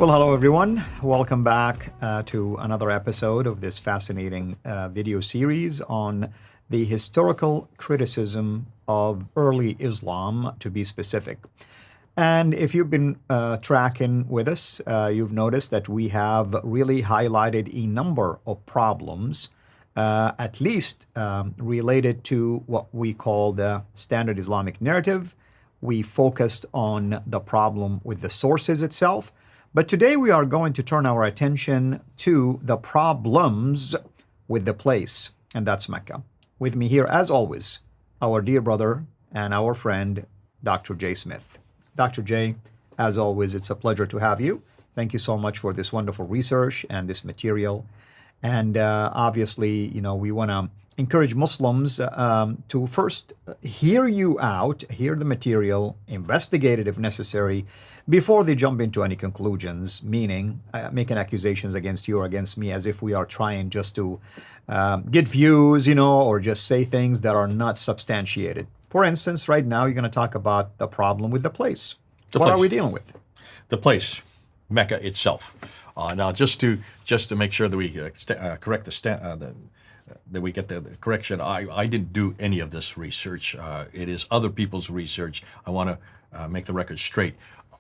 Well, hello everyone. Welcome back to another episode of this fascinating video series on the historical criticism of early Islam, to be specific. And if you've been tracking with us, you've noticed that we have really highlighted a number of problems, at least related to what we call the standard Islamic narrative. We focused on the problem with the sources itself. But today we are going to turn our attention to the problems with the place, and that's Mecca. With me here, as always, our dear brother and our friend, Dr. J. Smith. Dr. J, as always, it's a pleasure to have you. Thank you so much for this wonderful research and this material. And obviously, we want to encourage Muslims to first hear you out, hear the material, investigate it if necessary, before they jump into any conclusions, meaning making accusations against you or against me as if we are trying just to get views, or just say things that are not substantiated. For instance, right now, you're going to talk about the problem with the place. What are we dealing with? The place, Mecca itself. Now, just to make sure that we correct that we get the correction, I didn't do any of this research. It is other people's research. I want to make the record straight.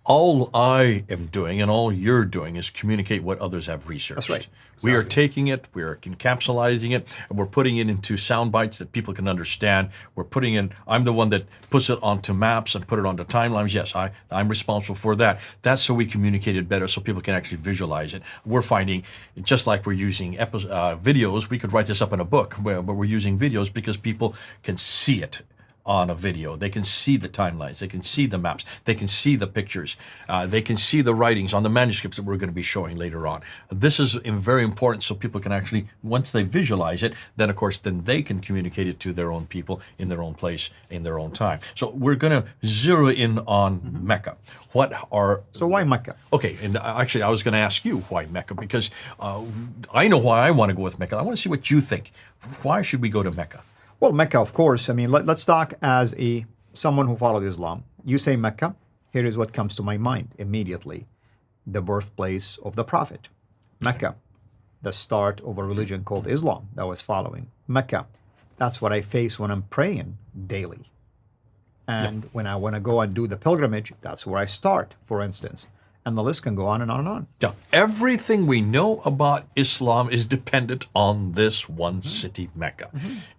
All I am doing and all you're doing is communicate what others have researched. That's right. We are taking it, we are encapsulating it, and we're putting it into sound bites that people can understand. I'm the one that puts it onto maps and put it onto timelines. Yes, I'm responsible for that. That's so we communicate it better so people can actually visualize it. We're finding, just like we're using videos, we could write this up in a book, but we're using videos because people can see it on a video. They can see the timelines, they can see the maps, they can see the pictures, they can see the writings on the manuscripts that we're going to be showing later on. This is very important so people can actually, once they visualize it, then of course, then they can communicate it to their own people in their own place, in their own time. So we're going to zero in on Mecca. So why Mecca? Okay, and actually I was going to ask you why Mecca, because I know why I want to go with Mecca. I want to see what you think. Why should we go to Mecca? Well, Mecca, of course. I mean, let's talk as someone who followed Islam. You say Mecca, here is what comes to my mind immediately. The birthplace of the Prophet. Mecca, the start of a religion called Islam that was following. Mecca, that's what I face when I'm praying daily. And when I want to go and do the pilgrimage, that's where I start, for instance. And the list can go on and on and on. Yeah, everything we know about Islam is dependent on this one city, Mecca.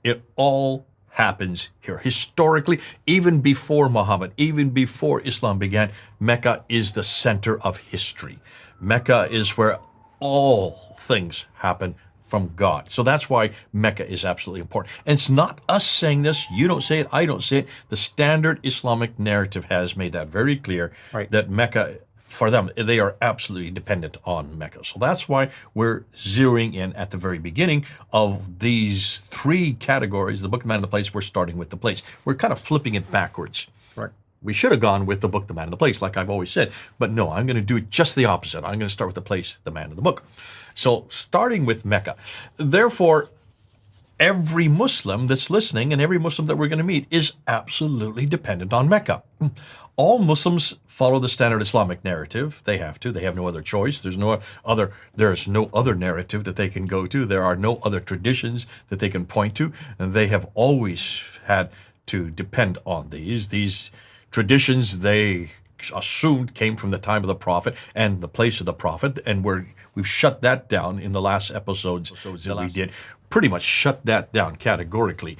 It all happens here. Historically, even before Muhammad, even before Islam began, Mecca is the center of history. Mecca is where all things happen from God. So that's why Mecca is absolutely important. And it's not us saying this. You don't say it. I don't say it. The standard Islamic narrative has made that very clear, right, that Mecca, for them, they are absolutely dependent on Mecca. So that's why we're zeroing in at the very beginning of these three categories. The book, the man, and the place, we're starting with the place. We're kind of flipping it backwards. Right. We should have gone with the book, the man, and the place, like I've always said. But no, I'm going to do just the opposite. I'm going to start with the place, the man, and the book. So starting with Mecca. Therefore, every Muslim that's listening and every Muslim that we're going to meet is absolutely dependent on Mecca. All Muslims follow the standard Islamic narrative. They have to. They have no other choice. There's no other narrative that they can go to. There are no other traditions that they can point to. And they have always had to depend on these. These traditions, they assumed, came from the time of the Prophet and the place of the Prophet. And we've shut that down in the last episodes that we did. Pretty much shut that down categorically.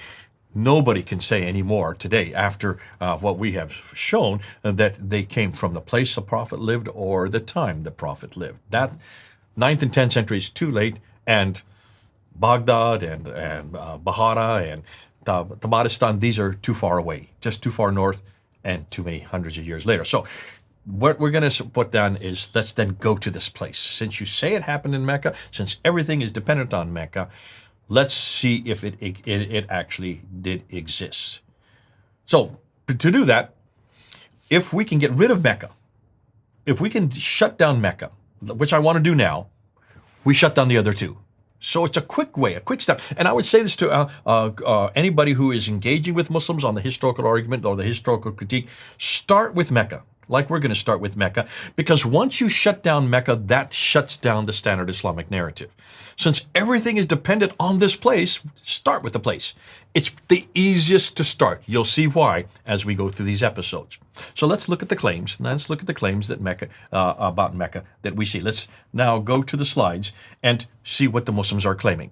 Nobody can say anymore today, after what we have shown, that they came from the place the Prophet lived or the time the Prophet lived. That 9th and 10th century is too late, and Baghdad and Bahara and Tabaristan, these are too far away, just too far north and too many hundreds of years later. So what we're going to put down is, let's then go to this place. Since you say it happened in Mecca, since everything is dependent on Mecca, let's see if it actually did exist. So to do that, if we can get rid of Mecca, if we can shut down Mecca, which I want to do now, we shut down the other two. So it's a quick way, a quick step. And I would say this to anybody who is engaging with Muslims on the historical argument or the historical critique: start with Mecca. like we're going to start with Mecca, because once you shut down Mecca, that shuts down the standard Islamic narrative. Since everything is dependent on this place, start with the place. It's the easiest to start. You'll see why as we go through these episodes. So let's look at the claims. Let's look at the claims that Mecca about Mecca that we see. Let's now go to the slides and see what the Muslims are claiming.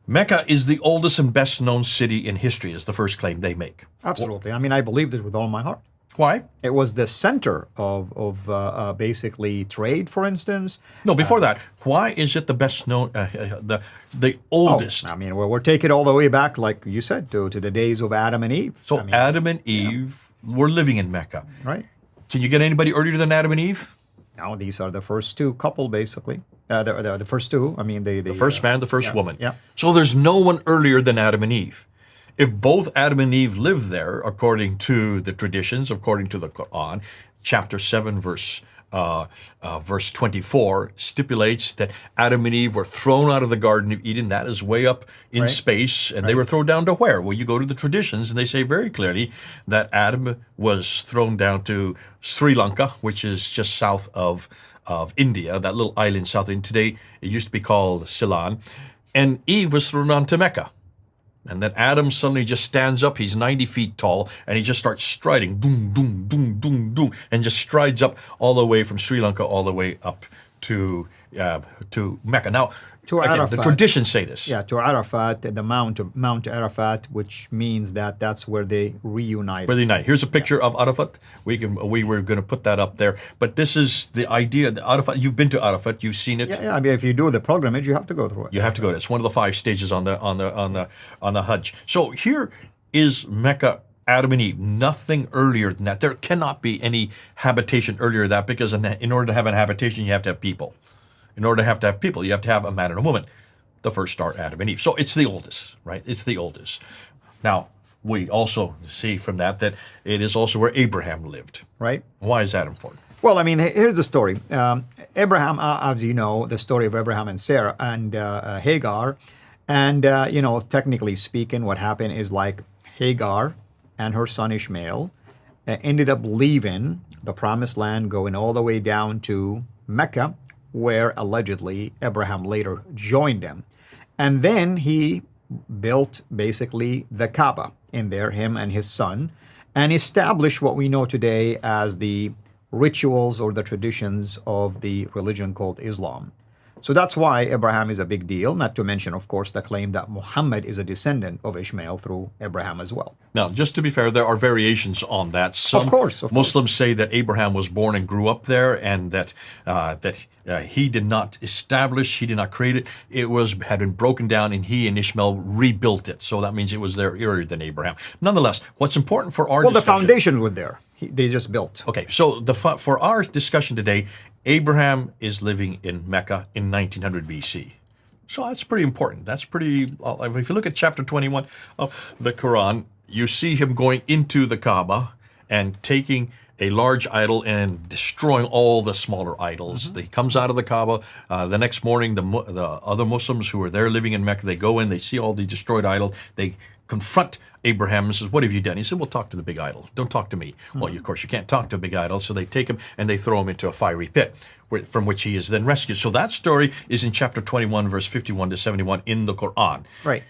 Mecca is the oldest and best known city in history, is the first claim they make. Absolutely. I mean, I believed it with all my heart. Why? It was the center of basically trade, for instance. No, before that, why is it the best known, the oldest? I mean, we're taking it all the way back, like you said, to the days of Adam and Eve. So I mean, Adam and Eve were living in Mecca. right? Can you get anybody earlier than Adam and Eve? Now these are the first two couple, basically. The first two. I mean, The first man, the first woman. yeah. So there's no one earlier than Adam and Eve. If both Adam and Eve lived there, according to the traditions, according to the Quran, chapter 7, verse 24, stipulates that Adam and Eve were thrown out of the Garden of Eden. That is way up in Right. space. And they were thrown down to where? Well, you go to the traditions, and they say very clearly that Adam was thrown down to Sri Lanka, which is just south of India, that little island south of India. Today, it used to be called Ceylon. And Eve was thrown on to Mecca. And then Adam suddenly just stands up. He's 90 feet tall, and he just starts striding, boom, boom, boom, boom, boom, and just strides up all the way from Sri Lanka all the way up to Mecca. Now, To again, the Arafat. traditions say this. Yeah, to Arafat, the Mount Arafat, which means that's where they reunited. Really nice. Here's a picture of Arafat. We were going to put that up there, but this is the idea. The Arafat. You've been to Arafat. You've seen it. Yeah, I mean, if you do the pilgrimage, you have to go through it. You have to go. It's one of the 5 stages on the Hajj. So here is Mecca, Adam and Eve. Nothing earlier than that. There cannot be any habitation earlier than that, because in order to have a habitation, you have to have people. In order to have people, you have to have a man and a woman. The first are Adam and Eve. So it's the oldest, right? It's the oldest. Now, we also see from that it is also where Abraham lived. Right? Why is that important? Well, I mean, here's the story. Abraham, as you know, the story of Abraham and Sarah and Hagar. And, technically speaking, what happened is like Hagar and her son Ishmael ended up leaving the promised land, going all the way down to Mecca, where allegedly Abraham later joined them. And then he built basically the Kaaba in there, him and his son, and established what we know today as the rituals or the traditions of the religion called Islam. So that's why Abraham is a big deal, not to mention, of course, the claim that Muhammad is a descendant of Ishmael through Abraham as well. Now, just to be fair, there are variations on that. Some Of course. Muslims say that Abraham was born and grew up there, and that he did not establish, he did not create it. It had been broken down, and he and Ishmael rebuilt it. So that means it was there earlier than Abraham. Nonetheless, what's important for our Well, the discussion, foundations were there. They just built. Okay, so for our discussion today, Abraham is living in Mecca in 1900 BC. So that's pretty important. That's pretty, if you look at chapter 21 of the Quran, you see him going into the Kaaba and taking a large idol and destroying all the smaller idols. He comes out of the Kaaba. The next morning, the other Muslims who are there living in Mecca, they go in, they see all the destroyed idols. They confront Abraham and says, "What have you done?" He said, "Well, talk to the big idol. Don't talk to me." Well, of course, you can't talk to a big idol. So they take him and they throw him into a fiery pit from which he is then rescued. So that story is in chapter 21, verse 51 to 71 in the Quran. Right.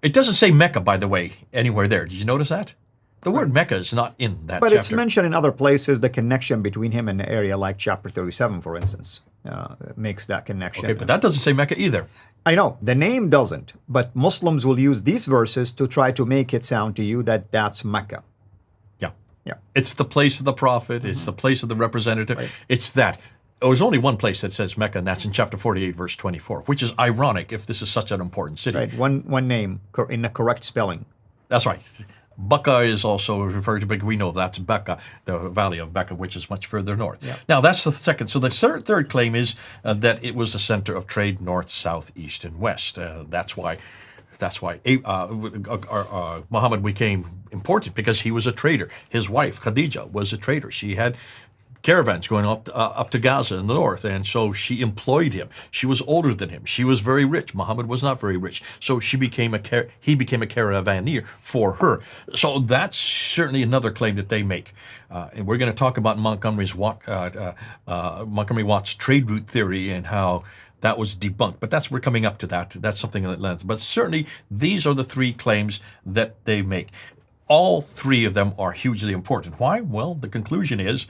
It doesn't say Mecca, by the way, anywhere there. Did you notice that? The word Mecca is not in that But chapter. it's mentioned in other places, the connection between him and the area, like chapter 37, for instance, makes that connection. Okay, but that doesn't say Mecca either. I know, the name doesn't, but Muslims will use these verses to try to make it sound to you that that's Mecca. Yeah. Yeah. It's the place of the prophet. It's the place of the representative. Right. It's that. There's only one place that says Mecca, and that's in chapter 48, verse 24, which is ironic if this is such an important city. Right, one name in the correct spelling. That's right. Becca is also referred to, but we know that's Becca, the valley of Becca, which is much further north. Yeah. Now, that's the second. So the third claim is that it was the center of trade north, south, east, and west. That's why Muhammad became important, because he was a trader. His wife, Khadija, was a trader. She had caravans going up to Gaza in the north, and so she employed him. She was older than him. She was very rich. Muhammad was not very rich, so he became a caravaneer for her. So that's certainly another claim that they make. And we're going to talk about Montgomery Watt's trade route theory and how that was debunked. But we're coming up to that. That's something that lands. But certainly these are the three claims that they make. All three of them are hugely important. Why? Well, the conclusion is,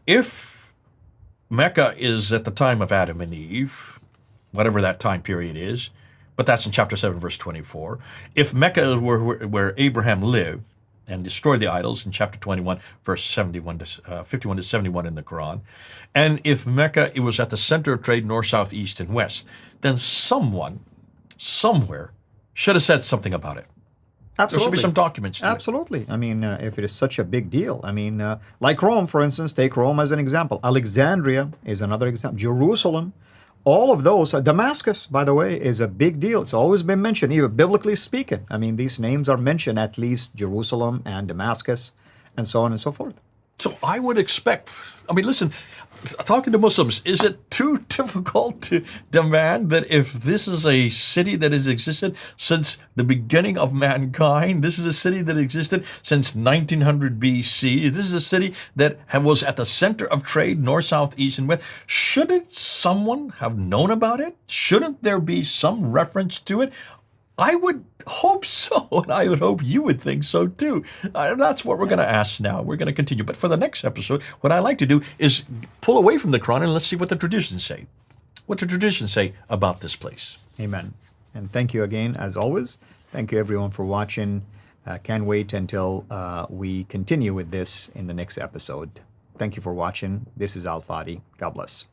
if Mecca is at the time of Adam and Eve, whatever that time period is, but that's in chapter 7, verse 24. If Mecca is where Abraham lived and destroyed the idols in chapter 21, verse 51 to 71 in the Quran, and if Mecca it was at the center of trade north, south, east, and west, then someone, somewhere, should have said something about it. Absolutely. There should be some documents to Absolutely. I mean, if it is such a big deal. I mean, like Rome, for instance, take Rome as an example. Alexandria is another example. Jerusalem, all of those. Damascus, by the way, is a big deal. It's always been mentioned, even biblically speaking. I mean, these names are mentioned, at least Jerusalem and Damascus, and so on and so forth. So I would expect, listen, talking to Muslims, is it too difficult to demand that if this is a city that has existed since the beginning of mankind, this is a city that existed since 1900 BC, this is a city that was at the center of trade, north, south, east, and west, shouldn't someone have known about it? Shouldn't there be some reference to it? I would hope so, and I would hope you would think so too. That's what we're going to ask now. We're going to continue. But for the next episode, what I like to do is pull away from the Quran and let's see what the traditions say. What the traditions say about this place. Amen. And thank you again, as always. Thank you, everyone, for watching. Can't wait until we continue with this in the next episode. Thank you for watching. This is Al Fadi. God bless.